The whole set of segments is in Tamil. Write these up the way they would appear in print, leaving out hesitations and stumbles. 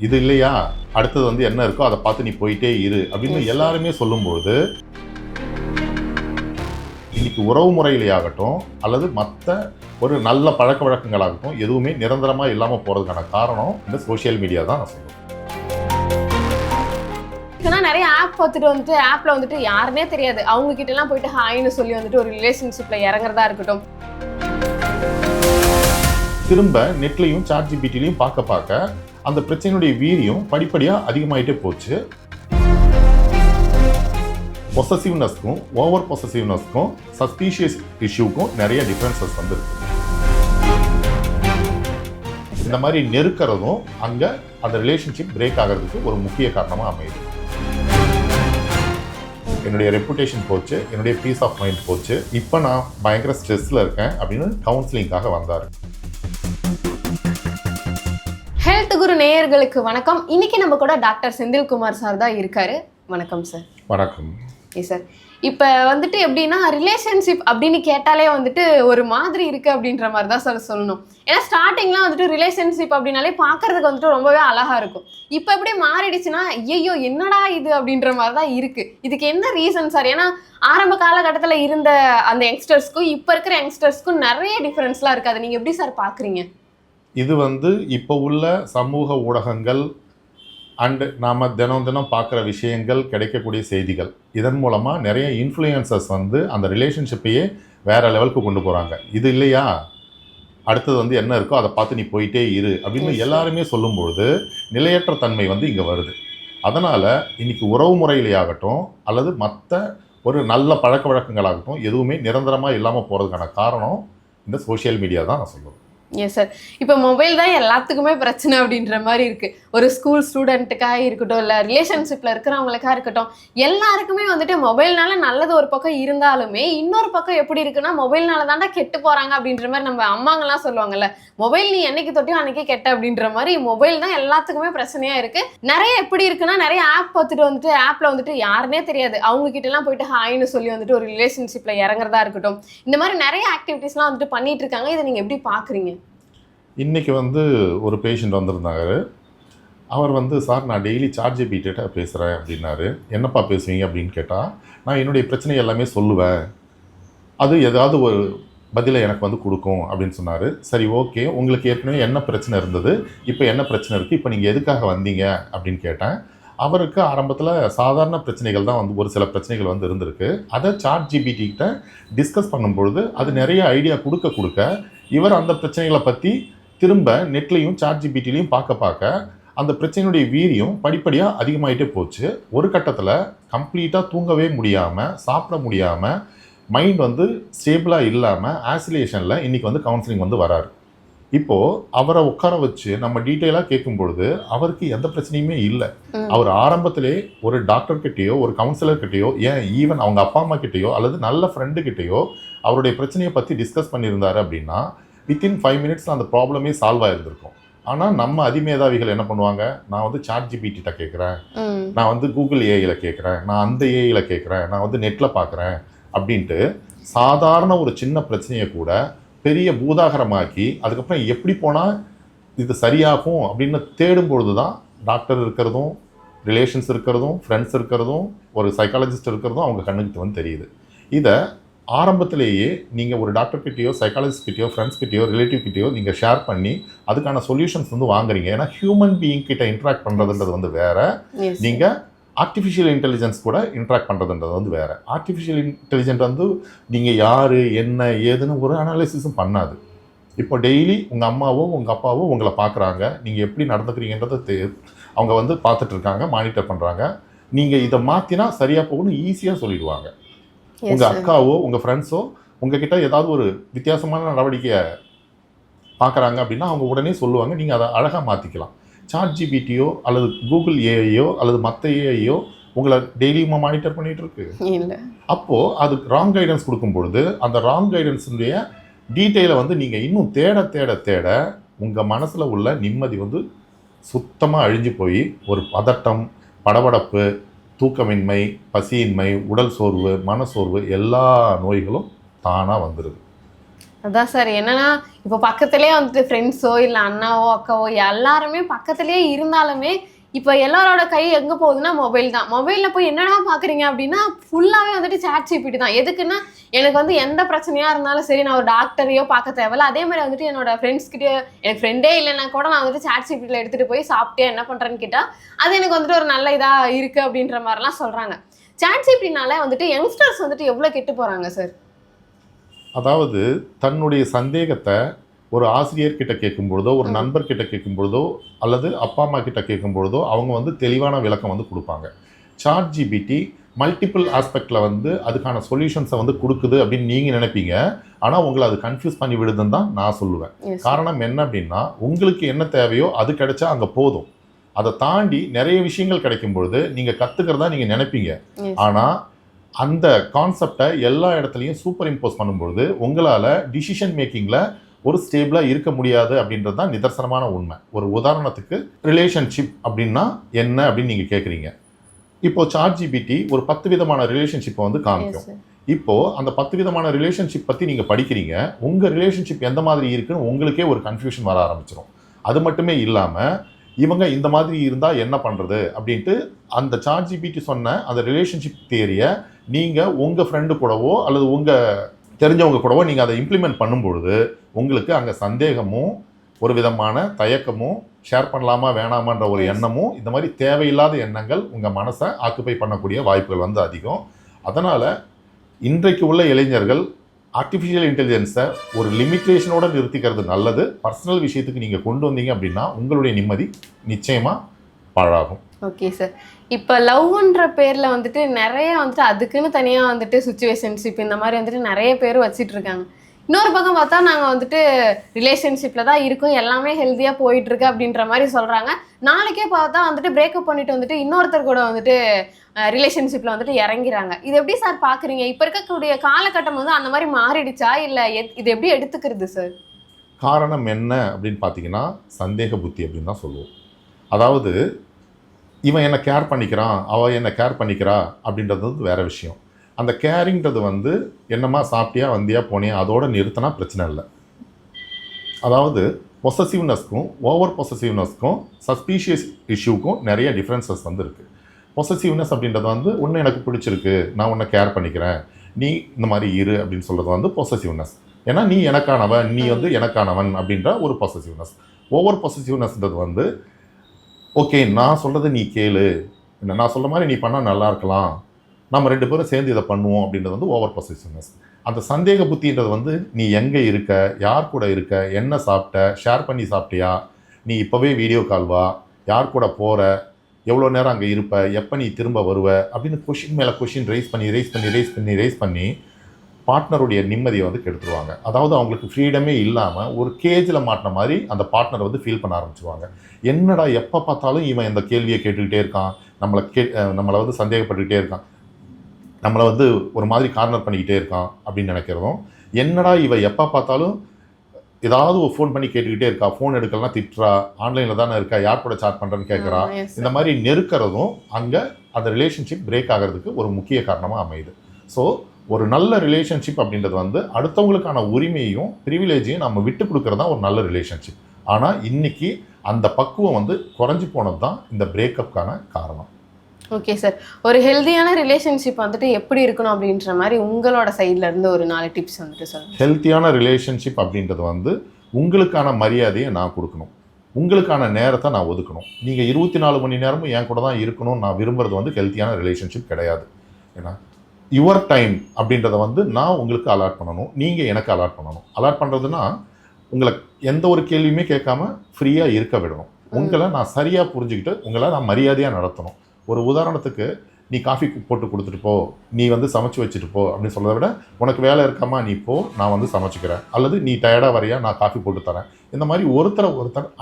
இது இல்லையா, அடுத்தது வந்து என்ன இருக்கோ அதை பார்த்து நீ போயிட்டே இரு அப்படின்னு எல்லாருமே சொல்லும்போது, இன்னைக்கு உறவு முறையிலேயாகட்டும் அல்லது மற்ற ஒரு நல்ல பழக்க வழக்கங்களாகட்டும் எதுவுமே நிரந்தரமாக இல்லாமல் போகிறதுக்கான காரணம் இந்த சோஷியல் மீடியா தான் நான் சொல்லுவேன். நிறைய ஆப் பார்த்துட்டு வந்துட்டு ஆப்ல வந்துட்டு யாருன்னே தெரியாது அவங்க கிட்ட எல்லாம் போயிட்டு ஹாய்னு சொல்லி வந்துட்டு ஒரு ரிலேஷன்ஷிப்ல இறங்குறதா இருக்கட்டும். திரும்ப நெட்லையும் சாட் ஜிபிடிலையும் பார்க்க அந்த பிரச்சனையுடைய வீரியம் படிப்படியாக அதிகமாயிட்டே போச்சு. பொசசிவ்னஸ்க்கும் ஓவர் பொசசிவ்னஸ்க்கும் சஸ்பீஷியஸ் இஷ்யூக்கும் நிறைய டிஃபரன்சஸ் வந்துருக்கு. இந்த மாதிரி நெருக்கிறதும் அங்கே அந்த ரிலேஷன்ஷிப் பிரேக் ஆகிறதுக்கு ஒரு முக்கிய காரணமாக அமையுது. என்னுடைய ரெப்புடேஷன் போச்சு, என்னுடைய பீஸ் ஆஃப் மைண்ட் போச்சு, இப்போ நான் பயங்கர ஸ்ட்ரெஸ்ல இருக்கேன் அப்படின்னு கவுன்சிலிங்காக வந்தார். ஹெல்த் குரு நேயர்களுக்கு வணக்கம். இன்னைக்கு நம்ம கூட டாக்டர் செந்தில்குமார் சார் தான் இருக்காரு. வணக்கம் சார். வணக்கம் சார். இப்போ வந்துட்டு எப்படின்னா ரிலேஷன்ஷிப் அப்படின்னு கேட்டாலே வந்துட்டு ஒரு மாதிரி இருக்குது அப்படின்ற மாதிரி தான் சார் சொல்லணும். ஏன்னா ஸ்டார்டிங்லாம் வந்துட்டு ரிலேஷன்ஷிப் அப்படின்னாலே பார்க்கறதுக்கு வந்துட்டு ரொம்பவே அழகாக இருக்கும். இப்போ எப்படி மாறிடுச்சுன்னா ஐயோ என்னடா இது அப்படின்ற மாதிரி தான் இருக்குது. இதுக்கு என்ன ரீசன் சார்? ஏன்னா ஆரம்ப காலகட்டத்தில் இருந்த அந்த யங்ஸ்டர்ஸ்க்கும் இப்போ இருக்கிற யங்ஸ்டர்ஸ்க்கும் நிறைய டிஃப்ரென்ஸ்லாம் இருக்குது. அதை நீங்கள் எப்படி சார் பார்க்குறீங்க? இது வந்து இப்போ உள்ள சமூக ஊடகங்கள் அண்டு நாம் தினம் பார்க்குற விஷயங்கள், கிடைக்கக்கூடிய செய்திகள், இதன் மூலமாக நிறைய இன்ஃப்ளூயன்சர்ஸ் வந்து அந்த ரிலேஷன்ஷிப்பையே வேறு லெவலுக்கு கொண்டு போகிறாங்க. இது இல்லையா, அடுத்தது வந்து என்ன இருக்கோ அதை பார்த்து நீ போயிட்டே இரு அப்படின்னு எல்லாருமே சொல்லும்பொழுது நிலையற்ற தன்மை வந்து இங்கே வருது. அதனால் இன்றைக்கி உறவு முறையிலேயாகட்டும் அல்லது மற்ற ஒரு நல்ல பழக்க வழக்கங்களாகட்டும் எதுவுமே நிரந்தரமாக இல்லாமல் போகிறதுக்கான காரணம் இந்த சோஷியல் மீடியா தான் நான் சொல்லுவேன். Yes sir. இப்போ மொபைல் தான் எல்லாத்துக்குமே பிரச்சனை அப்படின்ற மாதிரி இருக்குது. ஒரு ஸ்கூல் ஸ்டூடெண்ட்டுக்காக இருக்கட்டும், இல்லை ரிலேஷன்ஷிப்பில் இருக்கிறவங்களுக்காக இருக்கட்டும், எல்லாருக்குமே வந்துட்டு மொபைல்னால நல்லது ஒரு பக்கம் இருந்தாலுமே இன்னொரு பக்கம் எப்படி இருக்குன்னா மொபைல்னால தாண்டா கெட்டு போகிறாங்க அப்படின்ற மாதிரி நம்ம அம்மாங்கெல்லாம் சொல்லுவாங்கல்ல, மொபைல் நீ என்னைக்கு தொட்டியோ அன்றைக்கே கெட்ட அப்படின்ற மாதிரி மொபைல் தான் எல்லாத்துக்குமே பிரச்சனையாக இருக்குது. நிறைய எப்படி இருக்குன்னா நிறைய ஆப் பார்த்துட்டு வந்துட்டு ஆப்பில் வந்துட்டு யாருன்னே தெரியாது அவங்க கிட்ட எல்லாம் போயிட்டு ஹாய்னு சொல்லி வந்துட்டு ஒரு ரிலேஷன்ஷிப்பில் இறங்குறதா இருக்கட்டும், இந்த மாதிரி நிறைய ஆக்டிவிட்டீஸ்லாம் வந்துட்டு பண்ணிட்டு இருக்காங்க. இதை நீங்கள் எப்படி பார்க்குறீங்க? இன்றைக்கி வந்து ஒரு பேஷண்ட் வந்திருந்தாரு. அவர் வந்து சார் நான் டெய்லி சாட் ஜிபிடிட்ட பேசுகிறேன் அப்படின்னாரு. என்னப்பா பேசுவீங்க அப்படின்னு கேட்டால், நான் என்னுடைய பிரச்சனை எல்லாமே சொல்லுவேன், அது ஏதாவது ஒரு பதிலை எனக்கு வந்து கொடுக்கும் அப்படின்னு சொன்னார். சரி ஓகே, உங்களுக்கு ஏற்கனவே என்ன பிரச்சனை இருந்தது, இப்போ என்ன பிரச்சனை இருக்குது, இப்போ நீங்கள் எதுக்காக வந்தீங்க அப்படின்னு கேட்டேன். அவருக்கு ஆரம்பத்தில் சாதாரண பிரச்சனைகள் தான் வந்து ஒரு சில பிரச்சனைகள் வந்து இருந்திருக்கு. அதை சாட் ஜிபிடிக்கிட்ட டிஸ்கஸ் பண்ணும்பொழுது அது நிறைய ஐடியா கொடுக்க இவர் அந்த பிரச்சனைகளை பற்றி திரும்ப நெட்லையும் சாட் ஜிபிடிலையும் பார்க்க அந்த பிரச்சனையுடைய வீரியம் படிப்படியாக அதிகமாகிட்டே போச்சு. ஒரு கட்டத்தில் கம்ப்ளீட்டாக தூங்கவே முடியாமல், சாப்பிட முடியாமல், மைண்ட் வந்து ஸ்டேபிளாக இல்லாமல் ஆசிலேஷனில் இன்றைக்கி வந்து கவுன்சிலிங் வந்து வராரு. இப்போது அவரை உட்கார வச்சு நம்ம டீட்டெயிலாக கேட்கும் பொழுது அவருக்கு எந்த பிரச்சனையுமே இல்லை. அவர் ஆரம்பத்திலே ஒரு டாக்டர்கிட்டையோ ஒரு கவுன்சிலர்கிட்டையோ ஏன் ஈவன் அவங்க அப்பா அம்மா கிட்டேயோ அல்லது நல்ல ஃப்ரெண்டுக்கிட்டேயோ அவருடைய பிரச்சனையை பற்றி டிஸ்கஸ் பண்ணியிருந்தாரு அப்படின்னா வித்தின் 5 மினிட்ஸில் அந்த ப்ராப்ளமே சால்வ் ஆகிருந்திருக்கும். ஆனால் நம்ம அதிமேதாவிகள் என்ன பண்ணுவாங்க, நான் வந்து சாட் ஜிபிடிட்ட கேட்குறேன், நான் வந்து கூகுள் ஏஐயில் கேட்குறேன், நான் அந்த ஏஐயில் கேட்குறேன், நான் வந்து நெட்டில் பார்க்குறேன் அப்படின்ட்டு சாதாரண ஒரு சின்ன பிரச்சனையை கூட பெரிய பூதாகரமாக்கி அதுக்கப்புறம் எப்படி போனால் இது சரியாகும் அப்படின்னு தேடும்பொழுது தான் டாக்டர் இருக்கிறதும், ரிலேஷன்ஸ் இருக்கிறதும், ஃப்ரெண்ட்ஸ் இருக்கிறதும், ஒரு சைக்காலஜிஸ்ட் இருக்கிறதும் அவங்க கண்ணுக்கு வந்து தெரியுது. இதை ஆரம்பத்திலேயே நீங்கள் ஒரு டாக்டர்கிட்டையோ சைக்காலஜிஸ்ட்கிட்டையோ ஃப்ரெண்ட்ஸ்கிட்டையோ ரிலேட்டிவ்கிட்டையோ நீங்கள் ஷேர் பண்ணி அதுக்கான சொல்யூஷன்ஸ் வந்து வாங்குறீங்க. ஏன்னா ஹியூமன் பீயிங் கிட்ட இன்ட்ராக்ட் பண்ணுறதுன்றது வந்து வேறு, நீங்கள் ஆர்டிஃபிஷியல் இன்டெலிஜென்ஸ் கூட இன்ட்ராக்ட் பண்ணுறதுன்றது வந்து வேறு. ஆர்டிஃபிஷியல் இன்டெலிஜென்ட் வந்து நீங்கள் யார் என்ன ஏதுன்னு ஒரு அனாலிசிஸும் பண்ணாது. இப்போ டெய்லி உங்கள் அம்மாவோ உங்கள் அப்பாவோ உங்களை பார்க்குறாங்க, நீங்கள் எப்படி நடந்துக்கிறீங்கன்றதை அவங்க வந்து பார்த்துட்ருக்காங்க, மானிட்டர் பண்ணுறாங்க. நீங்கள் இதை மாற்றினா சரியாக போகணும்னு ஈஸியாக சொல்லிடுவாங்க. உங்கள் அக்காவோ உங்கள் ஃப்ரெண்ட்ஸோ உங்ககிட்ட ஏதாவது ஒரு வித்தியாசமான நடவடிக்கையை பார்க்குறாங்க அப்படின்னா அவங்க உடனே சொல்லுவாங்க, நீங்கள் அதை அழகாக மாற்றிக்கலாம். சாட் ஜிபிடியோ அல்லது கூகுள் ஏஐயோ அல்லது மற்ற ஏஐயோ உங்களை டெய்லியுமா மானிட்டர் பண்ணிகிட்டு இருக்கு. அப்போது அது ராங் கைடன்ஸ் கொடுக்கும் பொழுது அந்த ராங் கைடன்ஸுடைய டீட்டெயிலை வந்து நீங்கள் இன்னும் தேட உங்கள் மனசில் உள்ள நிம்மதி வந்து சுத்தமாக அழிஞ்சு போய் ஒரு பதட்டம், படபடப்பு, தூக்கமின்மை, பசியின்மை, உடல் சோர்வு, மனசோர்வு எல்லா நோய்களும் தானாக வந்துடுது. அதான் சார் என்னன்னா இப்போ பக்கத்துலேயே வந்துட்டு ஃப்ரெண்ட்ஸோ இல்லை அண்ணாவோ அக்காவோ எல்லாருமே பக்கத்துலேயே இருந்தாலுமே இப்போ எல்லாரோட கை எங்கே போகுதுன்னா மொபைல் தான். மொபைலில் போய் என்னடா பார்க்குறீங்க அப்படின்னா ஃபுல்லாகவே வந்துட்டு சாட் ஜிபிடி தான். எதுக்குன்னா எனக்கு வந்து எந்த பிரச்சனையாக இருந்தாலும் சரி நான் ஒரு டாக்டரையோ பார்க்க தேவையில்ல. அதே மாதிரி வந்துட்டு என்னோட ஃப்ரெண்ட்ஸ்கிட்டே எனக்கு ஃப்ரெண்டே இல்லைன்னா கூட நான் வந்துட்டு சாட் ஜிபிடியில் எடுத்துகிட்டு போய் சாப்பிட்டே என்ன பண்ணுறேன்னு கேட்டால் அது எனக்கு வந்துட்டு ஒரு நல்ல இதாக இருக்குது அப்படின்ற மாதிரிலாம் சொல்கிறாங்க. சாட் ஜிபிடினால வந்துட்டு யங்ஸ்டர்ஸ் வந்துட்டு எவ்வளோ கெட்டு போகிறாங்க சார்? அதாவது தன்னுடைய சந்தேகத்தை ஒரு ஆசிரியர்கிட்ட கேட்கும் பொழுதோ ஒரு நண்பர்கிட்ட கேட்கும் பொழுதோ அல்லது அப்பா அம்மா கிட்ட கேட்கும் பொழுதோ அவங்க வந்து தெளிவான விளக்கம் வந்து கொடுப்பாங்க. சாட் ஜிபிடி மல்டிபிள் ஆஸ்பெக்டில் வந்து அதுக்கான சொல்யூஷன்ஸை வந்து கொடுக்குது அப்படின்னு நீங்கள் நினைப்பீங்க. ஆனால் உங்களை அது கன்ஃபியூஸ் பண்ணி விடுதுன்னு தான் நான் சொல்லுவேன். காரணம் என்ன அப்படின்னா உங்களுக்கு என்ன தேவையோ அது கிடைச்சா அங்கே போதும். அதை தாண்டி நிறைய விஷயங்கள் கிடைக்கும் பொழுது நீங்கள் கற்றுக்கிறதா நீங்கள் நினைப்பீங்க. ஆனால் அந்த கான்செப்டை எல்லா இடத்துலையும் சூப்பர் இம்போஸ் பண்ணும்பொழுது உங்களால் டிசிஷன் மேக்கிங்கில் ஒரு ஸ்டேபிளாக இருக்க முடியாது அப்படின்றது தான் நிதர்சனமான உண்மை. ஒரு உதாரணத்துக்கு ரிலேஷன்ஷிப் அப்படின்னா என்ன அப்படின்னு நீங்கள் கேட்குறீங்க. இப்போது சாட் ஜிபிடி ஒரு 10 விதமான ரிலேஷன்ஷிப்பை வந்து காமிக்கும். இப்போது அந்த 10 விதமான ரிலேஷன்ஷிப் பற்றி நீங்கள் படிக்கிறீங்க. உங்கள் ரிலேஷன்ஷிப் எந்த மாதிரி இருக்குன்னு உங்களுக்கே ஒரு கன்ஃபியூஷன் வர ஆரம்பிச்சிடும். அது மட்டுமே இல்லாமல் இவங்க இந்த மாதிரி இருந்தால் என்ன பண்ணுறது அப்படின்ட்டு அந்த சாட் ஜிபிடி சொன்ன அந்த ரிலேஷன்ஷிப் தியரியை நீங்கள் உங்கள் ஃப்ரெண்டு கூடவோ அல்லது உங்கள் தெரிஞ்சவங்க கூடவோ நீங்கள் அதை இம்ப்ளிமெண்ட் பண்ணும்பொழுது உங்களுக்கு அங்கே சந்தேகமும் ஒரு விதமான தயக்கமும் ஷேர் பண்ணலாமா வேணாமான்ற ஒரு எண்ணமும் இந்த மாதிரி தேவையில்லாத எண்ணங்கள் உங்கள் மனசை ஆக்குப்பை பண்ணக்கூடிய வாய்ப்புகள் வந்து அதிகம். அதனால் இன்றைக்கு உள்ள இளைஞர்கள் ஆர்டிஃபிஷியல் இன்டெலிஜென்ஸை ஒரு லிமிட்டேஷனோடு நிறுத்திக்கிறது நல்லது. பர்சனல் விஷயத்துக்கு நீங்கள் கொண்டு வந்தீங்க அப்படின்னா உங்களுடைய நிம்மதி நிச்சயமாக பாழாகும். Okay sir. இப்போ லவ்ன்ற பேரில் வந்துட்டு நிறைய வந்துட்டு அதுக்குன்னு தனியாக வந்துட்டு சுச்சுவேஷன்ஷிப் இந்த மாதிரி வந்துட்டு நிறைய பேர் வச்சிட்டு இருக்காங்க. இன்னொரு பக்கம் பார்த்தா நாங்கள் வந்துட்டு ரிலேஷன்ஷிப்பில் தான் இருக்கோம், எல்லாமே ஹெல்த்தியாக போயிட்டுருக்கு அப்படின்ற மாதிரி சொல்கிறாங்க. நாளைக்கே பார்த்தா வந்துட்டு பிரேக்கப் பண்ணிட்டு வந்துட்டு இன்னொருத்தர் கூட வந்துட்டு ரிலேஷன்ஷிப்பில் வந்துட்டு இறங்கிறாங்க. இது எப்படி சார் பார்க்குறீங்க? இப்போ இருக்கக்கூடிய காலகட்டம் வந்து அந்த மாதிரி மாறிடுச்சா இல்லை இது எப்படி எடுத்துக்கிறது சார்? காரணம் என்ன அப்படின்னு பார்த்தீங்கன்னா சந்தேக புத்தி அப்படின்னு தான் சொல்லுவோம். அதாவது இவன் என்னை கேர் பண்ணிக்கிறான், அவள் என்னை கேர் பண்ணிக்கிறா அப்படின்றது வந்து வேறு விஷயம். அந்த கேரிங்கிறது வந்து என்னம்மா சாப்பிட்டியா வந்தியா போனியா அதோடு நிறுத்தினா பிரச்சனை இல்லை. அதாவது பொசசிவ்னஸ்க்கும் ஓவர் பொசசிவ்னஸ்க்கும் சஸ்பீஷியஸ் இஷ்யூக்கும் நிறைய டிஃப்ரென்சஸ் வந்து இருக்குது. பொசசிவ்னஸ் அப்படின்றது வந்து ஒன்று எனக்கு பிடிச்சிருக்கு, நான் உன்னை கேர் பண்ணிக்கிறேன், நீ இந்த மாதிரி இரு அப்படின்னு சொல்கிறது வந்து பொசசிவ்னஸ். ஏன்னா நீ எனக்கானவன், நீ வந்து எனக்கானவன் அப்படின்ற ஒரு பொசசிவ்னஸ். ஓவர் பொசசிவ்னஸ்ன்றது வந்து ஓகே நான் சொல்கிறது நீ கேளு, நான் சொல்கிற மாதிரி நீ பண்ணால் நல்லா இருக்கலாம், நம்ம 2 பேரும் சேர்ந்து இதை பண்ணுவோம் அப்படின்றது வந்து ஓவர் பொசசிவ்னஸ். அந்த சந்தேக புத்தின்றது வந்து நீ எங்கே இருக்க, யார் கூட இருக்க, என்ன சாப்பிட்ட, ஷேர் பண்ணி சாப்பிட்டியா, நீ இப்போவே வீடியோ கால் வா, யார் கூட போகிற, எவ்வளோ நேரம் அங்கே இருப்ப, எப்போ நீ திரும்ப வருவ அப்படின்னு கொஷின் மேலே கொஷின் ரைஸ் பண்ணி பார்ட்னருடைய நிம்மதியை வந்து கெடுத்துருவாங்க. அதாவது அவங்களுக்கு ஃப்ரீடமே இல்லாமல் ஒரு கேஜில் மாட்டின மாதிரி அந்த பார்ட்னர் வந்து ஃபீல் பண்ண ஆரம்பிச்சுவாங்க. என்னடா எப்போ பார்த்தாலும் இவன் இந்த கேள்வியை கேட்டுக்கிட்டே இருக்கான், நம்மளை வந்து சந்தேகப்பட்டுக்கிட்டே இருக்கான், நம்மளை வந்து ஒரு மாதிரி கார்னர் பண்ணிக்கிட்டே இருக்கான் அப்படின்னு நினைக்கிறதும், என்னடா இவ எப்போ பார்த்தாலும் ஏதாவது ஒரு ஃபோன் பண்ணி கேட்டுக்கிட்டே இருக்கா, ஃபோன் எடுக்கலாம் திட்டுறா, ஆன்லைனில் தானே இருக்கா, யார் கூட சாட் பண்ணுறேன்னு கேட்குறா, இந்த மாதிரி நெருக்கிறதும் அங்கே அந்த ரிலேஷன்ஷிப் பிரேக் ஆகிறதுக்கு ஒரு முக்கிய காரணமாக அமையுது. ஸோ ஒரு நல்ல ரிலேஷன்ஷிப் அப்படின்றது வந்து அடுத்தவங்களுக்கான உரிமையும் ப்ரிவிலேஜையும் நம்ம விட்டு கொடுக்கறது தான் ஒரு நல்ல ரிலேஷன்ஷிப். ஆனால் இன்றைக்கி அந்த பக்குவம் வந்து குறைஞ்சி போனது தான் இந்த பிரேக்கப்கான காரணம். Okay sir. ஒரு ஹெல்த்தியான ரிலேஷன்ஷிப் வந்துட்டு எப்படி இருக்கணும் அப்படின்ற மாதிரி உங்களோட சைடில் இருந்து ஒரு 4 டிப்ஸ் வந்துட்டு சொல்லுங்கள். ஹெல்த்தியான ரிலேஷன்ஷிப் அப்படின்றது வந்து உங்களுக்கான மரியாதையை நான் கொடுக்கணும், உங்களுக்கான நேரத்தை நான் ஒதுக்கணும். நீங்கள் 24 மணி நேரமும் என் கூட தான் இருக்கணும்னு நான் விரும்புகிறது வந்து ஹெல்த்தியான ரிலேஷன்ஷிப் கிடையாது. ஏன்னா யுவர் டைம் அப்படின்றத வந்து நான் உங்களுக்கு அலாட் பண்ணணும், நீங்கள் எனக்கு அலாட் பண்ணணும். அலாட் பண்ணுறதுன்னா உங்களை எந்த ஒரு கேள்வியுமே கேட்காம ஃப்ரீயாக இருக்க விடணும். உங்களை நான் சரியாக புரிஞ்சுக்கிட்டு உங்களை நான் மரியாதையாக நடத்தணும். ஒரு உதாரணத்துக்கு நீ காஃபி போட்டு கொடுத்துட்டு போ, நீ வந்து சமைச்சு வச்சுட்டு போ அப்படின்னு சொல்கிறத விட உனக்கு வேலை இருக்காமா நீ போ, நான் வந்து சமைச்சிக்கிறேன், அல்லது நீ டயர்டாக வரையா நான் காஃபி போட்டு தரேன். இந்த மாதிரி ஒருத்தர்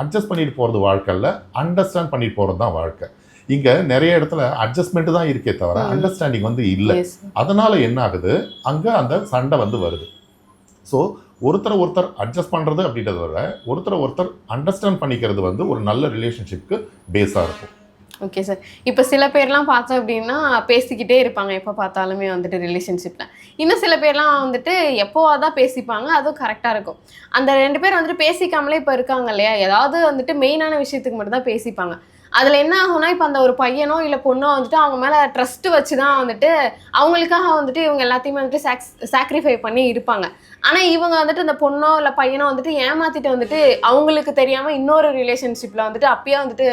அட்ஜஸ்ட் பண்ணிட்டு போகிறது வாழ்க்கை இல்லை, அண்டர்ஸ்டாண்ட் பண்ணிட்டு போகிறது தான் வாழ்க்கை. இங்கே நிறைய இடத்துல அட்ஜஸ்ட்மெண்ட்டு தான் இருக்கே தவிர அண்டர்ஸ்டாண்டிங் வந்து இல்லை. அதனால் என்ன ஆகுது, அங்கே அந்த சண்டை வந்து வருது. ஸோ ஒருத்தர் அட்ஜஸ்ட் பண்ணுறது அப்படின்றத விட ஒருத்தர் அண்டர்ஸ்டாண்ட் பண்ணிக்கிறது வந்து ஒரு நல்ல ரிலேஷன்ஷிப்க்கு பேஸாக இருக்கும். Okay sir. இப்போ சில பேர்லாம் பார்த்தோம் அப்படின்னா பேசிக்கிட்டே இருப்பாங்க எப்போ பார்த்தாலுமே வந்துட்டு ரிலேஷன்ஷிப்பில். இன்னும் சில பேர்லாம் வந்துட்டு எப்போவாக தான் பேசிப்பாங்க, அதுவும் கரெக்டாக இருக்கும். அந்த 2 பேர் வந்துட்டு பேசிக்காமலே இப்போ இருக்காங்க இல்லையா, ஏதாவது வந்துட்டு மெயினான விஷயத்துக்கு மட்டும் தான் பேசிப்பாங்க. அதில் என்ன ஆகும்னா, இப்போ அந்த ஒரு பையனோ இல்லை பொண்ணோ வந்துட்டு அவங்க மேலே ட்ரஸ்ட்டு வச்சு தான் வந்துட்டு அவங்களுக்காக வந்துட்டு இவங்க எல்லாத்தையுமே வந்துட்டு சாக்ரிஃபை பண்ணி இருப்பாங்க. ஆனால் இவங்க வந்துட்டு அந்த பொண்ணோ இல்லை பையனோ வந்துட்டு ஏமாற்றிட்டு வந்துட்டு அவங்களுக்கு தெரியாமல் இன்னொரு ரிலேஷன்ஷிப்பில் வந்துட்டு அப்பயே வந்துட்டு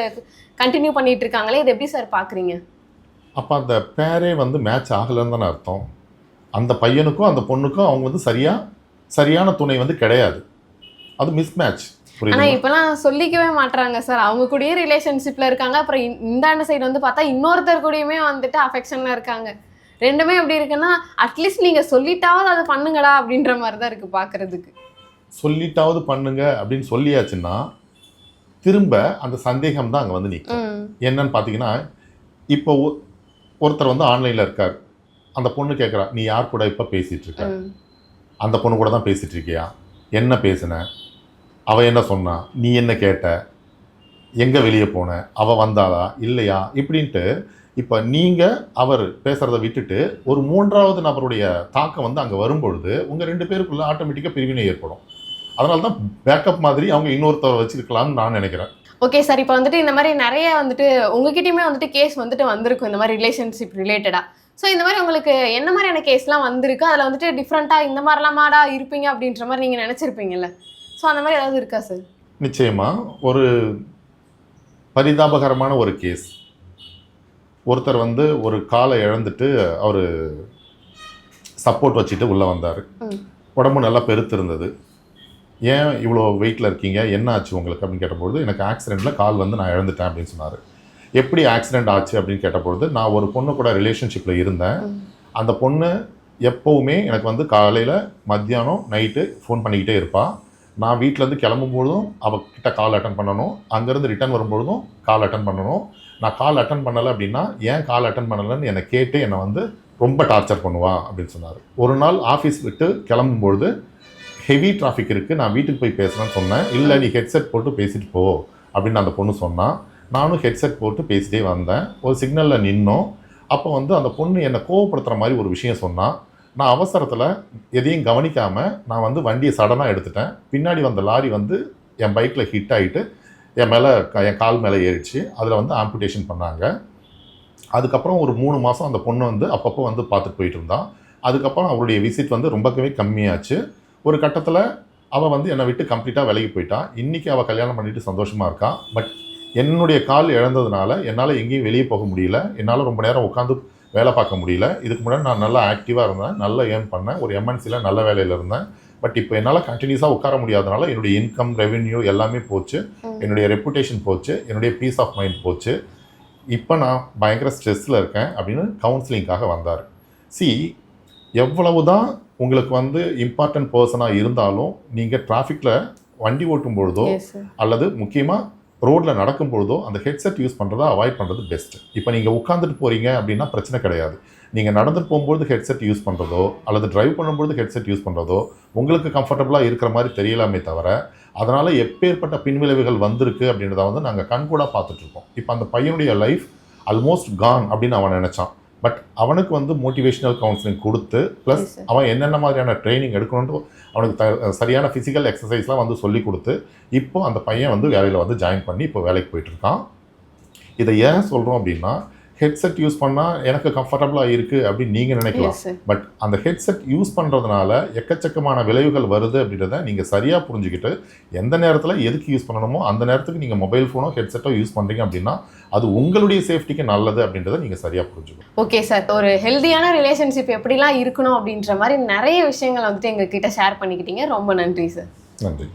கண்டினியூ பண்ணிட்டு இருக்காங்களே, இது எப்படி சார் பார்க்குறீங்க? அப்போ அந்த பேரே வந்து மேட்ச் ஆகலைன்னு தானே அர்த்தம். அந்த பையனுக்கும் அந்த பொண்ணுக்கும் அவங்க வந்து சரியான துணை வந்து கிடையாது. அது மிஸ் மேட்ச். ஆனா இப்பெல்லாம் சொல்லிக்கவே மாட்றாங்க சார். அவங்க கூடயே ரிலேஷன்ஷிப்ல இருக்காங்க. அப்புறம் இந்தாண்ட சைடு வந்து பார்த்தா இன்னொருத்தர் கூடயுமே வந்துட்டு அஃபெக்ஷன்ல இருக்காங்க. 2மே எப்படி இருக்குன்னா, அட்லீஸ்ட் நீங்க சொல்லிட்டாவது அதை பண்ணுங்கடா அப்படின்ற மாதிரி தான் இருக்கு பார்க்கறதுக்கு. சொல்லிட்டாவது பண்ணுங்க அப்படின்னு சொல்லியாச்சுன்னா திரும்ப அந்த சந்தேகம் தான் அங்கே வந்து நிற்கும். என்னன்னு பார்த்தீங்கன்னா, இப்போ ஒருத்தர் வந்து ஆன்லைனில் இருக்கார். அந்த பொண்ணு கேட்குறா, நீ யார் கூட இப்போ பேசிகிட்டு இருக்க? அந்த பொண்ணு கூட தான் பேசிகிட்டு இருக்கியா? என்ன பேசுன? அவள் என்ன சொன்னா? நீ என்ன கேட்ட? எங்கே வெளியே போன? அவள் வந்தாளா இல்லையா? இப்படின்ட்டு இப்போ நீங்கள் அவர் பேசுகிறத விட்டுட்டு ஒரு 3வது நபருடைய தாக்கம் வந்து அங்கே வரும்பொழுது உங்கள் 2 பேருக்குள்ள ஆட்டோமேட்டிக்காக பிரிவினை ஏற்படும். அதனால தான் பேக்கப் மாதிரி அவங்க இன்னொருத்தரை வச்சிருக்கலாம்னு நான் நினைக்கிறேன். Okay sir. இப்போ வந்துட்டு இந்த மாதிரி நிறைய வந்துட்டு உங்ககிட்டயுமே வந்துட்டு கேஸ் வந்துட்டு வந்திருக்கும் இந்த மாதிரி ரிலேஷன்ஷிப் ரிலேட்டடாக. ஸோ இந்த மாதிரி உங்களுக்கு என்ன மாதிரியான கேஸ்லாம் வந்திருக்கு? அதில் வந்துட்டு டிஃப்ரெண்ட்டாக இந்த மாதிரிலாமாடா இருப்பீங்க அப்படின்ற மாதிரி நீங்கள் நினச்சிருப்பீங்கல்ல. ஸோ அந்த மாதிரி ஏதாவது இருக்கா சார்? நிச்சயமாக ஒரு பரிதாபகரமான ஒரு கேஸ். ஒருத்தர் வந்து ஒரு காலை இழந்துட்டு அவர் சப்போர்ட் வச்சுட்டு உள்ளே வந்தார். உடம்பு நல்லா பெருத்து இருந்தது. ஏன் இவ்வளோ வெயிட்டில் இருக்கீங்க, என்ன ஆச்சு உங்களுக்கு அப்படின்னு கேட்டபொழுது, எனக்கு ஆக்சிடெண்ட்டில் கால் வந்து நான் இழந்துட்டேன் அப்படின்னு சொன்னார். எப்படி ஆக்சிடெண்ட் ஆச்சு அப்படின்னு கேட்டபொழுது, நான் ஒரு பொண்ணு கூட ரிலேஷன்ஷிப்பில் இருந்தேன். அந்த பொண்ணு எப்போவுமே எனக்கு வந்து காலையில் மத்தியானம் நைட்டு ஃபோன் பண்ணிக்கிட்டே இருப்பாள். நான் வீட்டிலேருந்து கிளம்பும்பொழுதும் அவகிட்ட கால் அட்டன் பண்ணணும், அங்கேருந்து ரிட்டர்ன் வரும்பொழுதும் கால் அட்டன் பண்ணணும். நான் கால் அட்டன் பண்ணலை அப்படின்னா ஏன் கால் அட்டன் பண்ணலைன்னு என்னை கேட்டு என்னை வந்து ரொம்ப டார்ச்சர் பண்ணுவா அப்படின்னு சொன்னார். ஒரு நாள் ஆஃபீஸ் விட்டு கிளம்பும்பொழுது ஹெவி டிராஃபிக் இருக்குது, நான் வீட்டுக்கு போய் பேசுகிறேன்னு சொன்னேன். இல்லை நீ ஹெட்செட் போட்டு பேசிட்டு போ அப்படின்னு அந்த பொண்ணு சொன்னான். நானும் ஹெட்செட் போட்டு பேசிட்டே வந்தேன். ஒரு சிக்னலில் நின்னோம். அப்போ வந்து அந்த பொண்ணு என்னை கோவப்படுத்துகிற மாதிரி ஒரு விஷயம் சொன்னான். நான் அவசரத்தில் எதையும் கவனிக்காமல் நான் வந்து வண்டியை சடனாக எடுத்துட்டேன். பின்னாடி வந்த லாரி வந்து என் பைக்கில் ஹிட் ஆகிட்டு என் கால் மேலே ஏறிச்சு. அதில் வந்து ஆம்புடேஷன் பண்ணாங்க. அதுக்கப்புறம் ஒரு 3 மாதம் அந்த பொண்ணு வந்து அப்பப்போ வந்து பார்த்துட்டு போயிட்டு இருந்தான். அதுக்கப்புறம் அவருடைய விசிட் வந்து ரொம்பவே கம்மியாச்சு. ஒரு கட்டத்தில் அவள் வந்து என்னை விட்டு கம்ப்ளீட்டாக விலகி போயிட்டா. இன்றைக்கி அவள் கல்யாணம் பண்ணிட்டு சந்தோஷமாக இருக்கா. பட் என்னுடைய கால் இழந்ததுனால என்னால் எங்கேயும் வெளியே போக முடியல. என்னால் ரொம்ப நேரம் உட்காந்து வேலை பார்க்க முடியல. இதுக்கு முன்னாடி நான் நல்லா ஆக்டிவாக இருந்தேன், நல்லா ஏர்ன் பண்ணேன், ஒரு எம்என்சியில் நல்ல வேலையில் இருந்தேன். பட் இப்போ என்னால் கண்டினியூஸாக உட்கார முடியாதனால என்னுடைய இன்கம், ரெவென்யூ எல்லாமே போச்சு. என்னுடைய ரெப்புடேஷன் போச்சு, என்னுடைய பீஸ் ஆஃப் மைண்ட் போச்சு. இப்போ நான் பயங்கர ஸ்ட்ரெஸ்ஸில் இருக்கேன் அப்படின்னு கவுன்சிலிங்காக வந்தார். எவ்வளவு தான் உங்களுக்கு வந்து இம்பார்ட்டன்ட் பர்சனாக இருந்தாலும் நீங்கள் டிராஃபிக்கில் வண்டி ஓட்டும் பொழுதோ அல்லது முக்கியமாக ரோட்டில் நடக்கும் பொழுதோ அந்த ஹெட்செட் யூஸ் பண்ணுறதா அவாய்ட் பண்ணுறது பெஸ்ட்டு. இப்போ நீங்கள் உட்காந்துட்டு போகிறீங்க அப்படின்னா பிரச்சனை கிடையாது. நீங்கள் நடந்துட்டு போகும்போது ஹெட்செட் யூஸ் பண்ணுறதோ அல்லது டிரைவ் பண்ணும்போது ஹெட்செட் யூஸ் பண்ணுறதோ உங்களுக்கு கம்ஃபர்டபுளாக இருக்கிற மாதிரி தெரியலாமே தவிர, அதனால் எப்பேற்பட்ட பின்விளைவுகள் வந்திருக்கு அப்படின்றத வந்து நாங்கள் கண்கூடாக பார்த்துட்ருக்கோம். இப்போ அந்த பையனுடைய லைஃப் ஆல்மோஸ்ட் கான் அப்படின்னு அவன் நினச்சான். பட் அவனுக்கு வந்து மோட்டிவேஷனல் கவுன்சிலிங் கொடுத்து ப்ளஸ் அவன் என்னென்ன மாதிரியான ட்ரைனிங் எடுக்கணுன்ட்டு அவனுக்கு சரியான ஃபிசிக்கல் எக்ஸசைஸ்லாம் வந்து சொல்லி கொடுத்து இப்போ அந்த பையன் வந்து வேலையில் வந்து ஜாயின் பண்ணி இப்போ வேலைக்கு போயிட்டுருக்கான். இதை ஏன் சொல்கிறோம் அப்படின்னா, ஹெட்செட் யூஸ் பண்ணால் எனக்கு கம்ஃபர்டபுளாக இருக்குது அப்படின்னு நீங்கள் நினைக்கலாம். பட் அந்த ஹெட்செட் யூஸ் பண்ணுறதுனால எக்கச்சக்கமான விளைவுகள் வருது அப்படின்றத நீங்கள் சரியாக புரிஞ்சுக்கிட்டு எந்த நேரத்தில் எதுக்கு யூஸ் பண்ணணுமோ அந்த நேரத்துக்கு நீங்கள் மொபைல் ஃபோனோ ஹெட்செட்டோ யூஸ் பண்ணுறீங்க அப்படின்னா அது உங்களுடைய சேஃப்டிக்கு நல்லது அப்படின்றத நீங்கள் சரியாக புரிஞ்சுக்கணும். Okay sir. ஒரு ஹெல்தியான ரிலேஷன்ஷிப் எப்படிலாம் இருக்கணும் அப்படின்ற மாதிரி நிறைய விஷயங்கள் வந்துட்டு எங்ககிட்ட ஷேர் பண்ணிக்கிட்டீங்க. ரொம்ப நன்றி சார். நன்றி.